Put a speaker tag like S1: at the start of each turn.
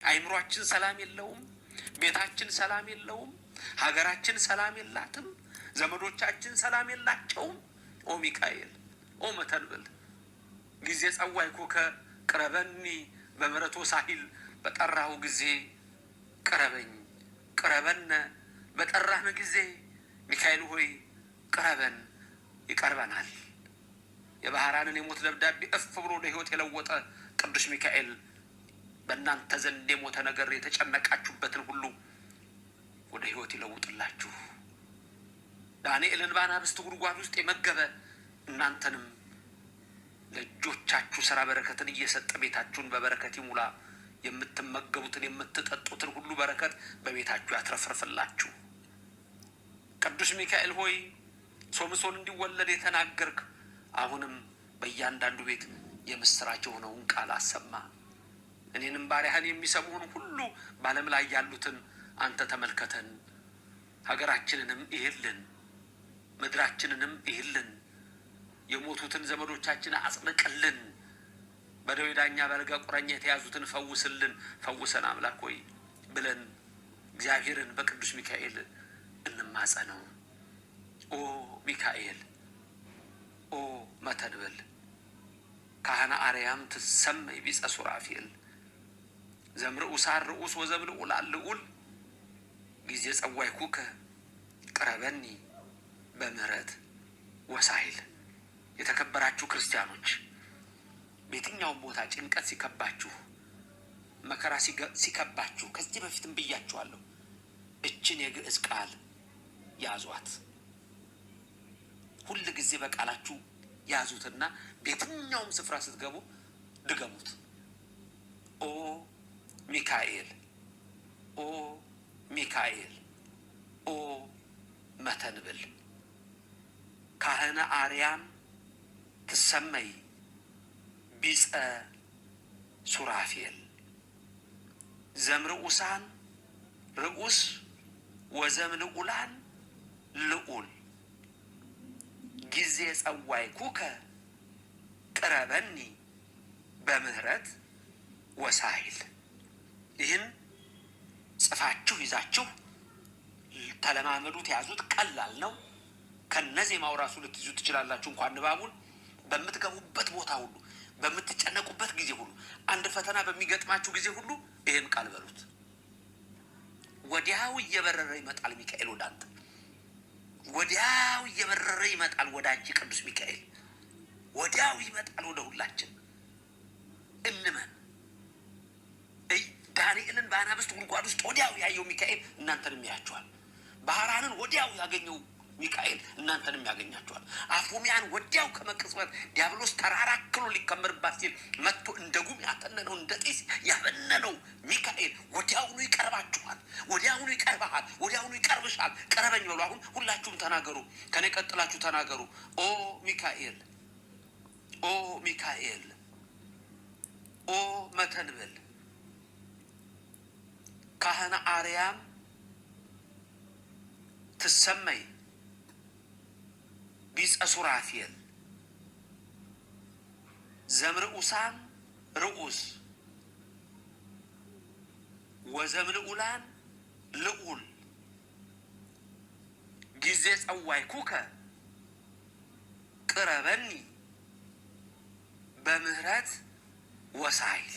S1: አይምሮአችን ሰላም የለውም። ቤታችን ሰላም የለውም። ሀገራችን ሰላም የላትም። ዘመዶቻችን ሰላም የላቸውም። ኦ ሚካኤል ኦ መተንብል ጊዜ ጸዋይኩከ ቅረበኒ በምሕረቱ ሳሂል በጠራሁ ጊዜ ቅረበኝ ቅረበነ በጠራህን ጊዜ ሚካኤል ሆይ ቅረበን። ይቀርበናል። የባህራንን የሞት ደብዳቤ እፍ ብሎ ለሕይወት የለወጠ ቅዱስ ሚካኤል በእናንተ ዘንድ የሞተ ነገር የተጨነቃችሁበትን ሁሉ ወደ ሕይወት ይለውጥላችሁ። ዳንኤልን በአናብስት ጉድጓድ ውስጥ የመገበ እናንተንም ለእጆቻችሁ ሥራ በረከትን እየሰጠ ቤታችሁን በበረከት ይሙላ። የምትመገቡትን የምትጠጡትን ሁሉ በረከት በቤታችሁ ያትረፍርፍላችሁ። ቅዱስ ሚካኤል ሆይ ሶምሶን እንዲወለድ የተናገርክ አሁንም በእያንዳንዱ ቤት የምስራች የሆነውን ቃል አሰማ። እኔንም ባሪያህን የሚሰሙን ሁሉ በዓለም ላይ ያሉትን አንተ ተመልከተን። ሀገራችንንም ይህልን፣ ምድራችንንም ይህልን፣ የሞቱትን ዘመዶቻችን አጽድቅልን። በደዌ ዳኛ በአልጋ ቁራኛ የተያዙትን ፈውስልን፣ ፈውሰን አምላክ ሆይ ብለን እግዚአብሔርን በቅዱስ ሚካኤል እንማጸነው። ኦ ሚካኤል ኦ መተንብል ካህነ አርያም ትሰመይ ቢጸ ሱራፌል ዘምርኡሳን ርኡስ ወዘምልዑል አልዑል ጊዜ ጸዋይኩከ ቅረበኒ በምህረት ወሳይል። የተከበራችሁ ክርስቲያኖች በየትኛውም ቦታ ጭንቀት ሲከባችሁ፣ መከራ ሲከባችሁ ከዚህ በፊትም ብያችኋለሁ፣ እችን የግዕዝ ቃል ያዟት። ሁል ጊዜ በቃላችሁ ያዙትና በየትኛውም ስፍራ ስትገቡ ድገሙት። ኦ ሚካኤል ኦ ሚካኤል ኦ መተንብል ካህነ አርያም ትሰመይ ቢጸ ሱራፌል ዘምርኡሳን ርኡስ ወዘምልዑላን ልዑል ጊዜ ጸዋይኩከ ቅረበኒ በምህረት ወሳይል። ይህን ጽፋችሁ ይዛችሁ ተለማመዱት፣ ያዙት። ቀላል ነው። ከነዜማው ራሱ ልትይዙ ትችላላችሁ። እንኳን ንባቡን በምትገቡበት ቦታ ሁሉ፣ በምትጨነቁበት ጊዜ ሁሉ፣ አንድ ፈተና በሚገጥማችሁ ጊዜ ሁሉ ይህን ቃል በሉት። ወዲያው እየበረረ ይመጣል ሚካኤል ወደ አንተ። ወዲያው እየበረረ ይመጣል ወደ አንቺ ቅዱስ ሚካኤል። ወዲያው ይመጣል ወደ ሁላችን። እንመን። ዳንኤልን በአናብስት ጉድጓድ ውስጥ ወዲያው ያየው ሚካኤል እናንተንም ያያችኋል። ባህራንን ወዲያው ያገኘው ሚካኤል እናንተንም ያገኛችኋል። አፎሚያን ወዲያው ከመቅጽበት ዲያብሎስ ተራራክሎ ሊከመርባት ሲል መጥቶ እንደ ጉም ያተነነው እንደ ጢስ ያበነነው ሚካኤል ወዲያውኑ ይቀርባችኋል። ወዲያውኑ ይቀርባሃል። ወዲያውኑ ይቀርብሻል። ቀረበኝ በሉ። አሁን ሁላችሁም ተናገሩ። ከኔ ቀጥላችሁ ተናገሩ። ኦ ሚካኤል ኦ ሚካኤል ኦ መተንብል ካህነ አርያም ትሰመይ ቢጸ ሱራፌል ዘምርኡሳን ርኡስ ወዘምልዑላን ልዑል ጊዜ ጸዋይኩከ ቅረበኒ በምህረት ወሳይል